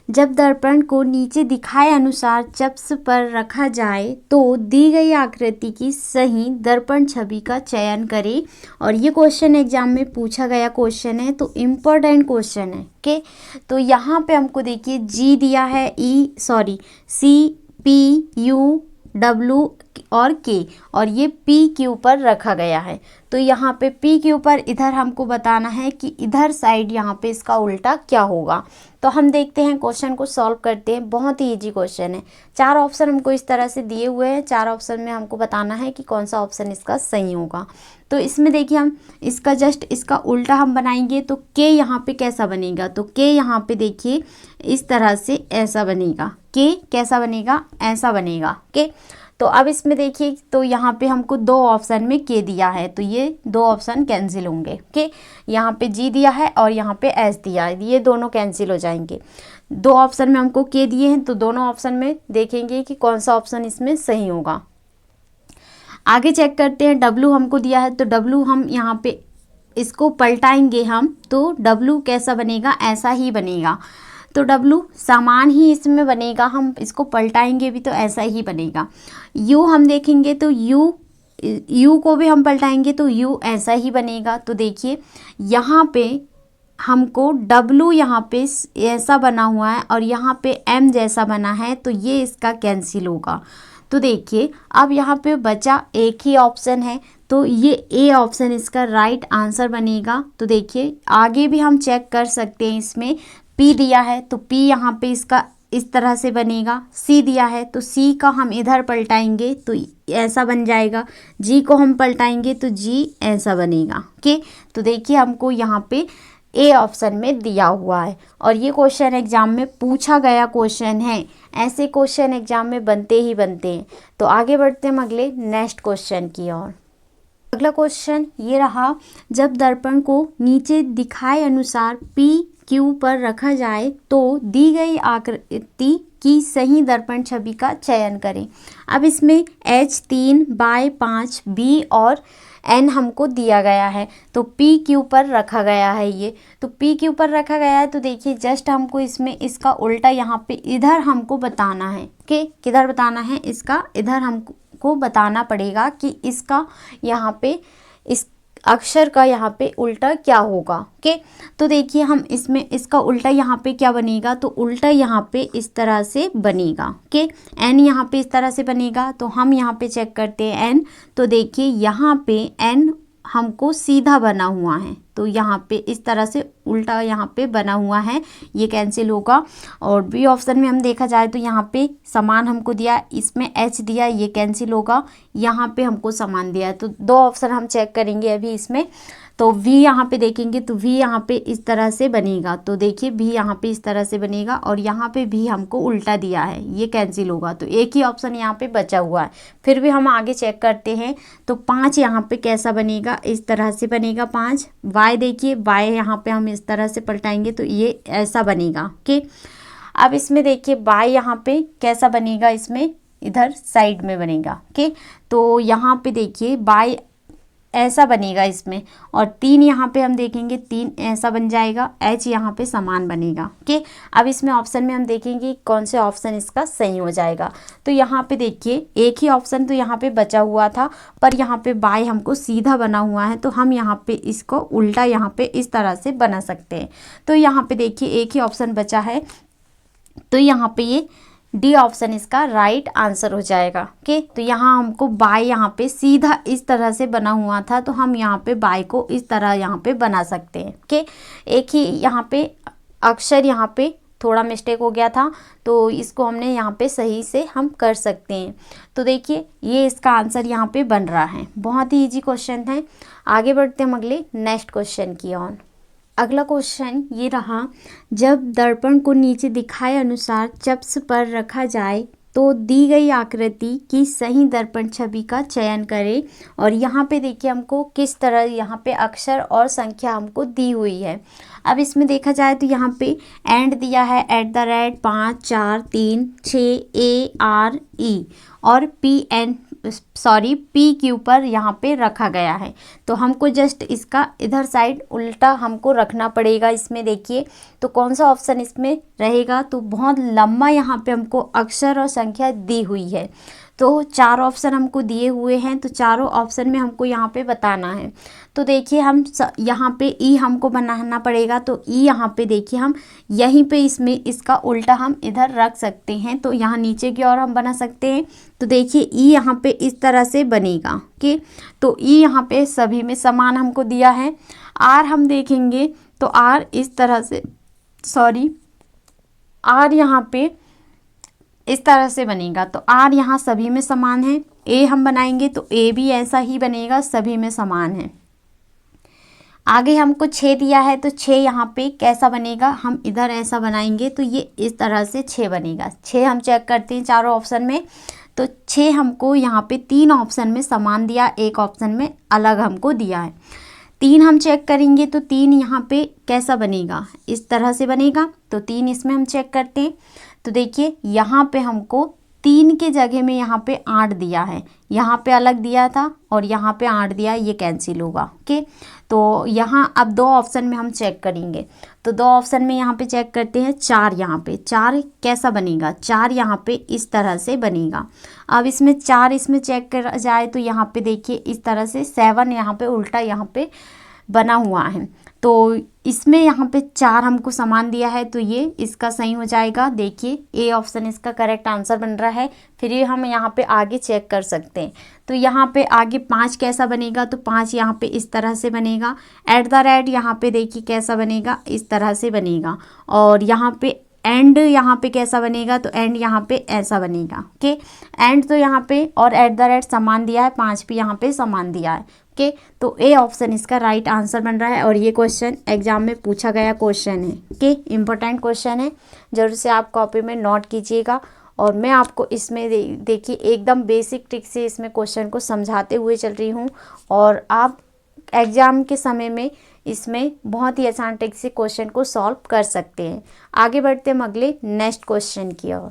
जब दर्पण को नीचे दिखाए अनुसार चप्स पर रखा जाए तो दी गई आकृति की सही दर्पण छवि का चयन करें। और ये क्वेश्चन एग्जाम में पूछा गया क्वेश्चन है, तो इम्पोर्टेंट क्वेश्चन है। ओके, तो यहाँ पे हमको देखिए जी दिया है, सी पी यू डब्लू और के, और ये पी के ऊपर रखा गया है। तो यहाँ पे पी के ऊपर इधर हमको बताना है कि इधर साइड यहाँ पे इसका उल्टा क्या होगा। तो हम देखते हैं, क्वेश्चन को सॉल्व करते हैं। बहुत ही इजी क्वेश्चन है। 4 ऑप्शन हमको इस तरह से दिए हुए हैं, 4 ऑप्शन में हमको बताना है कि कौन सा ऑप्शन इसका सही होगा। तो इसमें देखिए हम इसका जस्ट इसका उल्टा हम बनाएंगे तो के यहाँ पे कैसा बनेगा, तो के यहाँ पे देखिए इस तरह से ऐसा बनेगा। के कैसा बनेगा, ऐसा बनेगा। के तो अब इसमें देखिए, तो यहाँ पे हमको 2 ऑप्शन में के दिया है, तो ये 2 ऑप्शन कैंसिल होंगे। ओके, यहाँ पे जी दिया है और यहाँ पे एस दिया है, ये दोनों कैंसिल हो जाएंगे। 2 ऑप्शन में हमको के दिए हैं, तो दोनों ऑप्शन में देखेंगे कि कौन सा ऑप्शन इसमें सही होगा। आगे चेक करते हैं, डब्लू हमको दिया है, तो डब्लू हम यहाँ पे इसको पलटाएंगे हम, तो डब्लू कैसा बनेगा, ऐसा ही बनेगा। तो डब्लू समान ही इसमें बनेगा, हम इसको पलटाएंगे भी तो ऐसा ही बनेगा। यू हम देखेंगे तो यू को भी हम पलटाएंगे तो यू ऐसा ही बनेगा। तो देखिए यहाँ पे हमको डब्लू यहाँ पे ऐसा बना हुआ है और यहाँ पे एम जैसा बना है, तो ये इसका कैंसिल होगा। तो देखिए अब यहाँ पे बचा एक ही ऑप्शन है, तो ये ए ऑप्शन इसका राइट आंसर बनेगा। तो देखिए आगे भी हम चेक कर सकते हैं इसमें, पी दिया है तो पी यहाँ पे इसका इस तरह से बनेगा। सी दिया है तो सी का हम इधर पलटाएंगे तो ऐसा बन जाएगा। जी को हम पलटाएंगे तो जी ऐसा बनेगा। ओके, तो देखिए हमको यहाँ पे ए ऑप्शन में दिया हुआ है और ये क्वेश्चन एग्जाम में पूछा गया क्वेश्चन है। ऐसे क्वेश्चन एग्जाम में बनते ही बनते हैं। तो आगे बढ़ते हैं अगले नेक्स्ट क्वेश्चन की ओर। अगला क्वेश्चन ये रहा, जब दर्पण को नीचे दिखाए अनुसार पी क्यू पर रखा जाए तो दी गई आकृति की सही दर्पण छवि का चयन करें। अब इसमें H3/5 B और N हमको दिया गया है तो पी क्यू पर रखा गया है। ये तो पी क्यू पर रखा गया है तो देखिए जस्ट हमको इसमें इसका उल्टा यहाँ पे इधर हमको बताना है कि किधर बताना है, इसका इधर हमको बताना पड़ेगा कि इसका यहाँ पे इस अक्षर का यहाँ पे उल्टा क्या होगा। ओके, तो देखिए हम इसमें इसका उल्टा यहाँ पे क्या बनेगा, तो उल्टा यहाँ पे इस तरह से बनेगा। ओके, एन यहाँ पे इस तरह से बनेगा तो हम यहाँ पे चेक करते हैं एन। तो देखिए यहाँ पे एन हमको सीधा बना हुआ है तो यहाँ पे इस तरह से उल्टा यहाँ पे बना हुआ है, ये कैंसिल होगा। और बी ऑप्शन में हम देखा जाए तो यहाँ पे समान हमको दिया, इसमें एच दिया, ये कैंसिल होगा। यहाँ पे हमको समान दिया है तो दो ऑप्शन हम चेक करेंगे अभी इसमें। तो वी यहाँ पे देखेंगे तो वी यहाँ पे इस तरह से बनेगा तो देखिए वी यहाँ पे इस तरह से बनेगा और यहाँ पे भी हमको उल्टा दिया है, ये कैंसिल होगा तो एक ही ऑप्शन यहाँ पे बचा हुआ है। फिर भी हम आगे चेक करते हैं तो 5 यहाँ पे कैसा बनेगा, इस तरह से बनेगा 5। वाई देखिए वाई यहाँ पे हम इस तरह से पलटाएंगे तो ये ऐसा बनेगा। ओके, अब इसमें देखिए वाई यहाँ पे कैसा बनेगा, इसमें इधर साइड में बनेगा। ओके, तो यहाँ पे देखिए वाई ऐसा बनेगा इसमें और 3 यहाँ पे हम देखेंगे 3 ऐसा बन जाएगा, एच यहाँ पे समान बनेगा। ओके, अब इसमें ऑप्शन में हम देखेंगे कौन से ऑप्शन इसका सही हो जाएगा। तो यहाँ पे देखिए एक ही ऑप्शन तो यहाँ पे बचा हुआ था पर यहाँ पे बाय हमको सीधा बना हुआ है तो हम यहाँ पे इसको उल्टा यहाँ पे इस तरह से बना सकते हैं। तो यहाँ पे देखिए एक ही ऑप्शन बचा है तो यहाँ पे ये डी ऑप्शन इसका राइट आंसर हो जाएगा। ओके, तो यहाँ हमको बाय यहाँ पे सीधा इस तरह से बना हुआ था तो हम यहाँ पे बाय को इस तरह यहाँ पे बना सकते हैं। ओके, एक ही यहाँ पे अक्षर यहाँ पे थोड़ा मिस्टेक हो गया था तो इसको हमने यहाँ पे सही से हम कर सकते हैं। तो देखिए ये इसका आंसर यहाँ पे बन रहा है। बहुत ही ईजी क्वेश्चन है। आगे बढ़ते हैं हम अगले नेक्स्ट क्वेश्चन की ओर। अगला क्वेश्चन ये रहा, जब दर्पण को नीचे दिखाए अनुसार चप्स पर रखा जाए तो दी गई आकृति की सही दर्पण छवि का चयन करें। और यहाँ पे देखिए हमको किस तरह यहाँ पे अक्षर और संख्या हमको दी हुई है। अब इसमें देखा जाए तो यहाँ पे एंड दिया है @5 4 3 6 ARE और पी क्यू पर यहाँ पे रखा गया है तो हमको जस्ट इसका इधर साइड उल्टा हमको रखना पड़ेगा। इसमें देखिए तो कौन सा ऑप्शन इसमें रहेगा, तो बहुत लंबा यहाँ पे हमको अक्षर और संख्या दी हुई है तो 4 ऑप्शन हमको दिए हुए हैं तो चारों ऑप्शन में हमको यहाँ पे बताना है। तो देखिए हम यहाँ पे ई हमको बनाना पड़ेगा तो ई यहाँ पे देखिए हम यहीं पे इसमें इसका उल्टा हम इधर रख सकते हैं तो यहाँ नीचे की ओर हम बना सकते हैं। तो देखिए ई यहाँ पे इस तरह से बनेगा। ओके, तो ई यहाँ पे सभी में समान हमको दिया है। आर हम देखेंगे तो आर इस तरह से आर यहाँ पे इस तरह से बनेगा तो आर यहाँ सभी में समान है। ए हम बनाएंगे तो ए भी ऐसा ही बनेगा, सभी में समान है। आगे हमको 6 दिया है तो 6 यहाँ पे कैसा बनेगा, हम इधर ऐसा बनाएंगे तो ये इस तरह से 6 बनेगा। 6 हम चेक करते हैं चारों ऑप्शन में तो 6 हमको यहाँ पे 3 ऑप्शन में समान दिया, एक ऑप्शन में अलग हमको दिया है। 3 हम चेक करेंगे तो 3 यहाँ पे कैसा बनेगा, इस तरह से बनेगा तो 3 इसमें हम चेक करते हैं। तो देखिए यहाँ पे हमको 3 के जगह में यहाँ पे 8 दिया है, यहाँ पे अलग दिया था और यहाँ पे 8 दिया, ये कैंसिल होगा। ओके, तो यहाँ अब 2 ऑप्शन में हम चेक करेंगे तो 2 ऑप्शन में यहाँ पे चेक करते हैं। 4 यहाँ पे 4 कैसा बनेगा, 4 यहाँ पे इस तरह से बनेगा। अब इसमें 4 इसमें चेक कर जाए तो यहाँ पे देखिए इस तरह से 7 यहाँ पे उल्टा यहाँ पे बना हुआ है तो इसमें यहाँ पे 4 हमको समान दिया है, तो ये इसका सही हो जाएगा। देखिए ए ऑप्शन इसका करेक्ट आंसर बन रहा है। फिर ये हम यहाँ पे आगे चेक कर सकते हैं। तो यहाँ पे आगे 5 कैसा बनेगा, तो 5 यहाँ पे इस तरह से बनेगा। एट द रेट यहाँ पे देखिए कैसा बनेगा, इस तरह से बनेगा। और यहाँ पे एंड यहाँ पे कैसा बनेगा, तो एंड यहाँ पे ऐसा बनेगा। ओके, एंड तो यहाँ पे और एट द रेट समान दिया है, 5 भी यहाँ पे समान दिया है। ओके, तो ए ऑप्शन इसका राइट आंसर बन रहा है। और ये क्वेश्चन एग्जाम में पूछा गया क्वेश्चन है। ओके, इम्पोर्टेंट क्वेश्चन है, जरूर से आप कॉपी में नोट कीजिएगा। और मैं आपको इसमें देखिए एकदम बेसिक ट्रिक से इसमें क्वेश्चन को समझाते हुए चल रही हूँ, और आप एग्ज़ाम के समय में इसमें बहुत ही आसान ट्रिक से क्वेश्चन को सॉल्व कर सकते हैं। आगे बढ़ते हम अगले नेक्स्ट क्वेश्चन की ओर।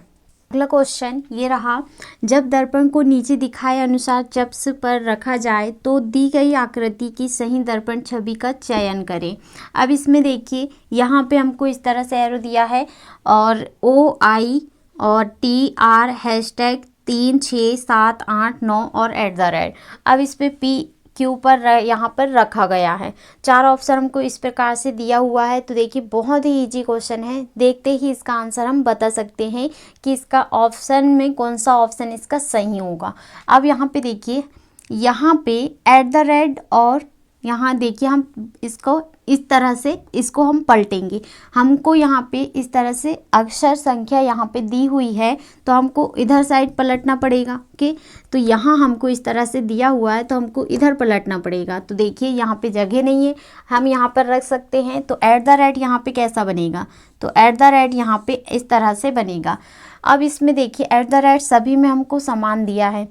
अगला क्वेश्चन ये रहा, जब दर्पण को नीचे दिखाए अनुसार चप्स पर रखा जाए तो दी गई आकृति की सही दर्पण छवि का चयन करें। अब इसमें देखिए यहाँ पे हमको इस तरह से एरो दिया है, और OI और TR हैशटैग 3 6 7 8 9 और एट द रेट। अब इस पे PQ पर यहाँ पर रखा गया है। 4 ऑप्शन हमको इस प्रकार से दिया हुआ है। तो देखिए बहुत ही इजी क्वेश्चन है, देखते ही इसका आंसर हम बता सकते हैं कि इसका ऑप्शन में कौन सा ऑप्शन इसका सही होगा। अब यहाँ पे देखिए, यहाँ पे एट द रेट, और यहाँ देखिए हम इसको इस तरह से इसको हम पलटेंगे। हमको यहाँ पे इस तरह से अक्षर संख्या यहाँ पे दी हुई है, तो हमको इधर साइड पलटना पड़ेगा। ओके, तो यहाँ हमको इस तरह से दिया हुआ है, तो हमको इधर पलटना पड़ेगा। तो देखिए यहाँ पे जगह नहीं है, हम यहाँ पर रख सकते हैं। तो एट द रेट यहाँ पे कैसा बनेगा, तो एट द रेट यहाँ पे इस तरह से बनेगा। अब इसमें देखिए एट द रेट सभी में हमको समान दिया है।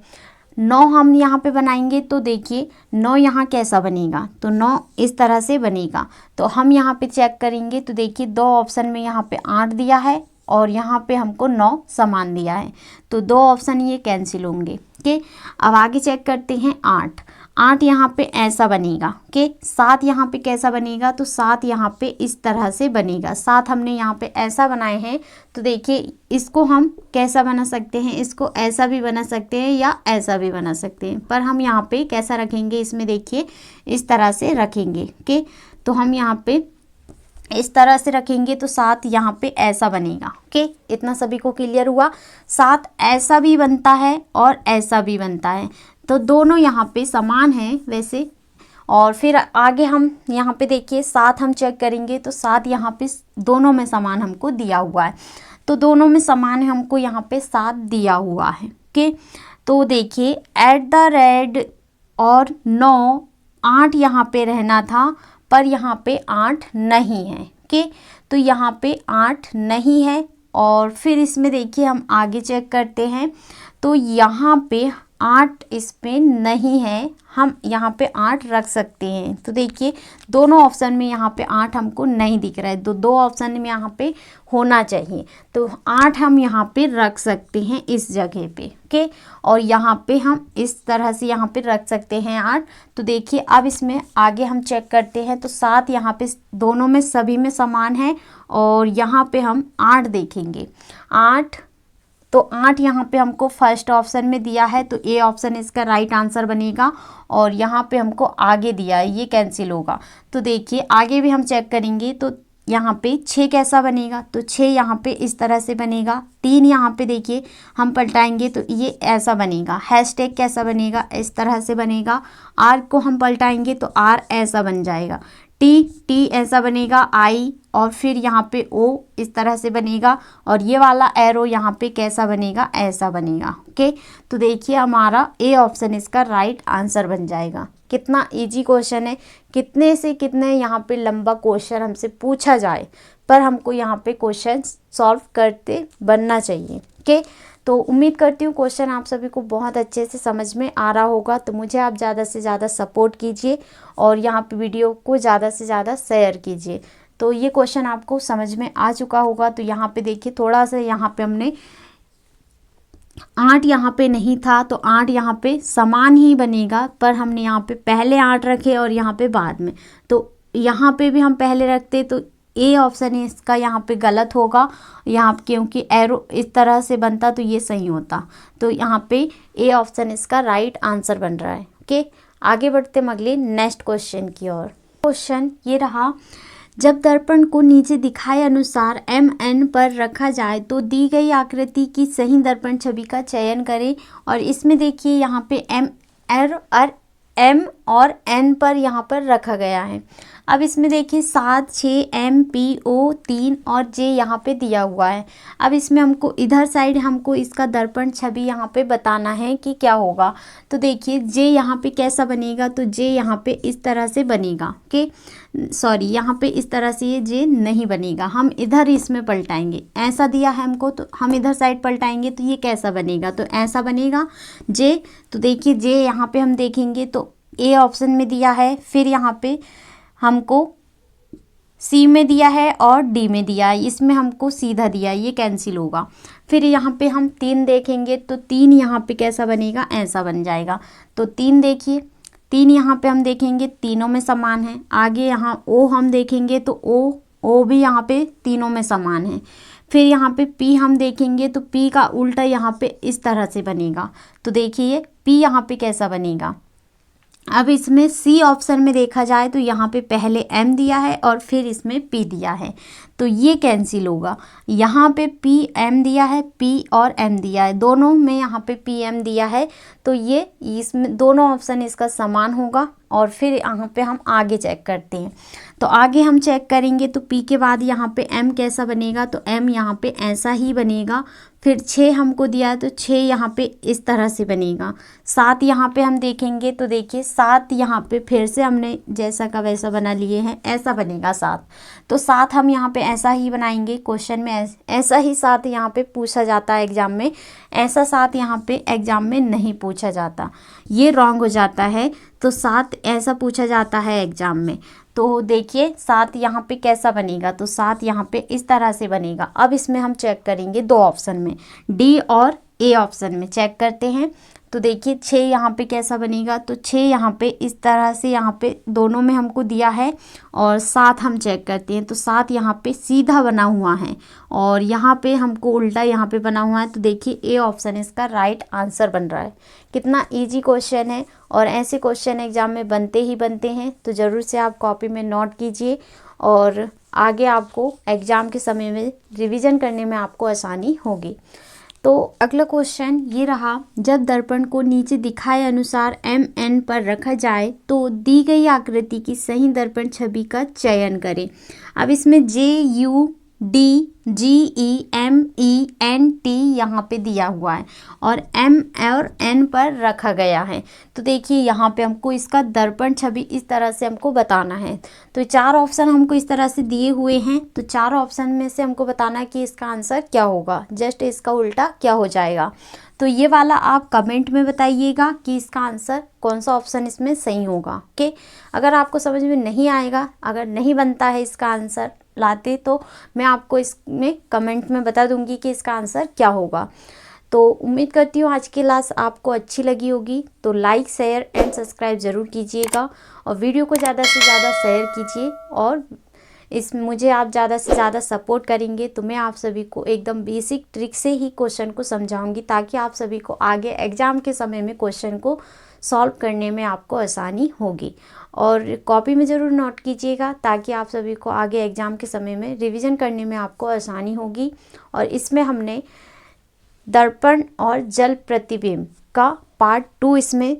9 हम यहाँ पे बनाएंगे, तो देखिए 9 यहाँ कैसा बनेगा, तो 9 इस तरह से बनेगा। तो हम यहाँ पे चेक करेंगे, तो देखिए 2 ऑप्शन में यहाँ पे 8 दिया है, और यहाँ पे हमको 9 समान दिया है, तो 2 ऑप्शन ये कैंसिल होंगे। ओके, अब आगे चेक करते हैं। 8 यहाँ पे ऐसा बनेगा। ओके, 7 यहाँ पे कैसा बनेगा, तो 7 यहाँ पे इस तरह से बनेगा। 7 हमने यहाँ पे ऐसा बनाए हैं, तो देखिए इसको हम कैसा बना सकते हैं, इसको ऐसा भी बना सकते हैं या ऐसा भी बना सकते हैं, पर हम यहाँ पे कैसा रखेंगे, इसमें देखिए इस तरह से रखेंगे। ओके, तो हम यहाँ पे इस तरह से रखेंगे, तो 7 यहाँ पे ऐसा बनेगा। ओके, इतना सभी को क्लियर हुआ। 7 ऐसा भी बनता है और ऐसा भी बनता है, तो दोनों यहाँ पे समान हैं वैसे। और फिर आगे हम यहाँ पे देखिए 7 हम चेक करेंगे, तो 7 यहाँ पे दोनों में समान हमको दिया हुआ है, तो दोनों में समान है, हमको यहाँ पे 7 दिया हुआ है। ओके, तो देखिए एट द रेट और 9 8 यहाँ पे रहना था, पर यहाँ पे 8 नहीं है। ओके, तो यहाँ पे 8 नहीं है। और फिर इसमें देखिए हम आगे चेक करते हैं, तो यहाँ पे 8 इसमें नहीं है, हम यहाँ पे 8 रख सकते हैं। तो देखिए दोनों ऑप्शन में यहाँ पे 8 हमको नहीं दिख रहा है, तो 2 ऑप्शन में यहाँ पे होना चाहिए, तो 8 हम यहाँ पे रख सकते हैं इस जगह पे। ओके, और यहाँ पे हम इस तरह से यहाँ पे रख सकते हैं 8। तो देखिए अब इसमें आगे हम चेक करते हैं, तो 7 यहाँ पे दोनों में सभी में समान है, और यहाँ पे हम 8 देखेंगे। 8, तो 8 यहाँ पे हमको फर्स्ट ऑप्शन में दिया है, तो ए ऑप्शन इसका राइट आंसर बनेगा। और यहाँ पे हमको आगे दिया है, ये कैंसिल होगा। तो देखिए आगे भी हम चेक करेंगे, तो यहाँ पे 6 कैसा बनेगा, तो 6 यहाँ पे इस तरह से बनेगा। 3 यहाँ पे देखिए हम पलटाएंगे, तो ये ऐसा बनेगा। हैशटैग कैसा बनेगा, इस तरह से बनेगा। आर को हम पलटाएंगे, तो आर ऐसा बन जाएगा। टी ऐसा बनेगा। आई, और फिर यहाँ पे ओ इस तरह से बनेगा, और ये वाला एरो यहाँ पे कैसा बनेगा, ऐसा बनेगा। ओके, तो देखिए हमारा ए ऑप्शन इसका राइट आंसर बन जाएगा। कितना इजी क्वेश्चन है, कितने से कितने यहाँ पे लंबा क्वेश्चन हमसे पूछा जाए, पर हमको यहाँ पे क्वेश्चन सॉल्व करते बनना चाहिए। ओके, तो उम्मीद करती हूँ क्वेश्चन आप सभी को बहुत अच्छे से समझ में आ रहा होगा। तो मुझे आप ज़्यादा से ज़्यादा सपोर्ट कीजिए, और यहाँ पे वीडियो को ज़्यादा से ज़्यादा शेयर कीजिए। तो ये क्वेश्चन आपको समझ में आ चुका होगा। तो यहाँ पे देखिए थोड़ा सा यहाँ पे हमने 8 यहाँ पे नहीं था, तो 8 यहाँ पे समान ही बनेगा, पर हमने यहाँ पे पहले 8 रखे और यहाँ पे बाद में। तो यहाँ पे भी हम पहले रखते, तो ए ऑप्शन इसका यहाँ पे गलत होगा यहाँ, क्योंकि एरो इस तरह से बनता तो ये सही होता। तो यहाँ पे ए ऑप्शन इसका राइट आंसर बन रहा है। ओके, आगे बढ़ते हम अगले नेक्स्ट क्वेश्चन की ओर। क्वेश्चन ये रहा, जब दर्पण को नीचे दिखाए अनुसार MN पर रखा जाए तो दी गई आकृति की सही दर्पण छवि का चयन करें। और इसमें देखिए यहाँ पे M और N पर यहाँ पर रखा गया है। अब इसमें देखिए 7, 6, M, P, O 3 और J यहाँ पे दिया हुआ है। अब इसमें हमको इधर साइड हमको इसका दर्पण छवि यहाँ पे बताना है कि क्या होगा। तो देखिए J यहाँ पे कैसा बनेगा, तो J यहाँ पे इस तरह से बनेगा। ओके, सॉरी, यहाँ पे इस तरह से ये J नहीं बनेगा, हम इधर इसमें पलटाएंगे। ऐसा दिया है हमको तो हम इधर साइड पलटाएंगे तो ये कैसा बनेगा, तो ऐसा बनेगा J। तो देखिए J यहाँ पे हम देखेंगे तो A ऑप्शन में दिया है, फिर यहाँ पे हमको C में दिया है और D में दिया है, इसमें हमको सीधा दिया है, ये कैंसिल होगा। फिर यहाँ पे हम 3 देखेंगे तो 3 यहाँ पे कैसा बनेगा, ऐसा बन जाएगा। तो 3 देखिए, 3 यहाँ पे हम देखेंगे तीनों में समान है। आगे यहाँ O हम देखेंगे तो O भी यहाँ पे तीनों में समान है। फिर यहाँ पे P हम देखेंगे तो P का उल्टा यहाँ पे इस तरह से बनेगा। तो देखिए P यहाँ पे कैसा बनेगा। अब इसमें C ऑप्शन में देखा जाए तो यहाँ पे पहले M दिया है और फिर इसमें P दिया है, तो ये कैंसिल होगा। यहाँ पे P M दिया है, P और M दिया है, दोनों में यहाँ पे P M दिया है, तो ये इसमें दोनों ऑप्शन इसका समान होगा। और फिर यहाँ पे हम आगे चेक करते हैं, तो आगे हम चेक करेंगे तो P के बाद यहाँ पे M कैसा बनेगा, तो M यहाँ पे ऐसा ही बनेगा। फिर 6 हमको दिया है तो 6 यहाँ पे इस तरह से बनेगा। 7 यहाँ पे हम देखेंगे तो देखिए 7 यहाँ पे फिर से हमने जैसा का वैसा बना लिए हैं, ऐसा बनेगा 7। तो 7 हम यहाँ पे ऐसा ही बनाएंगे। क्वेश्चन में ऐसा ही 7 यहाँ पे पूछा जाता है एग्जाम में, ऐसा 7 यहाँ पे एग्जाम में नहीं पूछा जाता, ये रॉन्ग हो जाता है। तो 7 ऐसा पूछा जाता है एग्जाम में। तो देखिए 7 यहाँ पे कैसा बनेगा, तो 7 यहाँ पे इस तरह से बनेगा। अब इसमें हम चेक करेंगे 2 ऑप्शन में, D और A ऑप्शन में चेक करते हैं। तो देखिए 6 यहाँ पे कैसा बनेगा, तो 6 यहाँ पे इस तरह से यहाँ पे दोनों में हमको दिया है। और 7 हम चेक करते हैं तो 7 यहाँ पे सीधा बना हुआ है और यहाँ पे हमको उल्टा यहाँ पे बना हुआ है। तो देखिए A ऑप्शन इसका राइट आंसर बन रहा है। कितना इजी क्वेश्चन है, और ऐसे क्वेश्चन एग्जाम में बनते ही बनते हैं, तो ज़रूर से आप कॉपी में नोट कीजिए और आगे आपको एग्ज़ाम के समय में रिवीजन करने में आपको आसानी होगी। तो अगला क्वेश्चन ये रहा, जब दर्पण को नीचे दिखाए अनुसार MN पर रखा जाए तो दी गई आकृति की सही दर्पण छवि का चयन करें। अब इसमें JU D G E M E N T यहाँ पे दिया हुआ है और M और N पर रखा गया है। तो देखिए यहाँ पे हमको इसका दर्पण छवि इस तरह से हमको बताना है। तो 4 ऑप्शन हमको इस तरह से दिए हुए हैं, तो 4 ऑप्शन में से हमको बताना है कि इसका आंसर क्या होगा, जस्ट इसका उल्टा क्या हो जाएगा। तो ये वाला आप कमेंट में बताइएगा कि इसका आंसर कौन सा ऑप्शन इसमें सही होगा। ओके, अगर आपको समझ में नहीं आएगा, अगर नहीं बनता है इसका आंसर लाते, तो मैं आपको इसमें कमेंट में बता दूंगी कि इसका आंसर क्या होगा। तो उम्मीद करती हूँ आज की क्लास आपको अच्छी लगी होगी। तो लाइक, शेयर एंड सब्सक्राइब ज़रूर कीजिएगा और वीडियो को ज़्यादा से ज़्यादा शेयर कीजिए। और मुझे आप ज़्यादा से ज़्यादा सपोर्ट करेंगे तो मैं आप सभी को एकदम बेसिक ट्रिक से ही क्वेश्चन को समझाऊंगी, ताकि आप सभी को आगे एग्ज़ाम के समय में क्वेश्चन को सॉल्व करने में आपको आसानी होगी। और कॉपी में ज़रूर नोट कीजिएगा, ताकि आप सभी को आगे एग्ज़ाम के समय में रिवीजन करने में आपको आसानी होगी। और इसमें हमने दर्पण और जल प्रतिबिंब का पार्ट 2 इसमें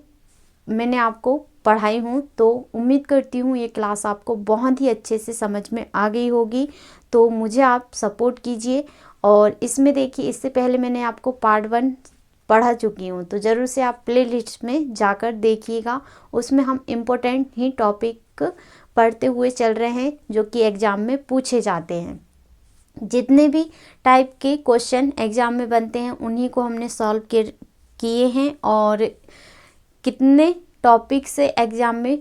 मैंने आपको पढ़ाई हूँ। तो उम्मीद करती हूँ ये क्लास आपको बहुत ही अच्छे से समझ में आ गई होगी। तो मुझे आप सपोर्ट कीजिए। और इसमें देखिए, इससे पहले मैंने आपको पार्ट 1 पढ़ा चुकी हूँ, तो ज़रूर से आप प्लेलिस्ट में जाकर देखिएगा। उसमें हम इम्पोर्टेंट ही टॉपिक पढ़ते हुए चल रहे हैं जो कि एग्ज़ाम में पूछे जाते हैं। जितने भी टाइप के क्वेश्चन एग्ज़ाम में बनते हैं उन्हीं को हमने सॉल्व किए हैं, और कितने टॉपिक से एग्ज़ाम में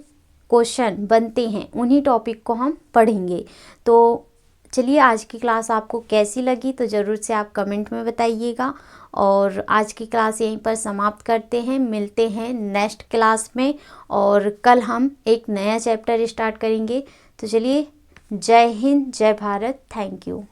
क्वेश्चन बनते हैं उन्हीं टॉपिक को हम पढ़ेंगे। तो चलिए, आज की क्लास आपको कैसी लगी तो ज़रूर से आप कमेंट में बताइएगा। और आज की क्लास यहीं पर समाप्त करते हैं, मिलते हैं नेक्स्ट क्लास में, और कल हम एक नया चैप्टर स्टार्ट करेंगे। तो चलिए, जय हिंद, जय भारत, थैंक यू।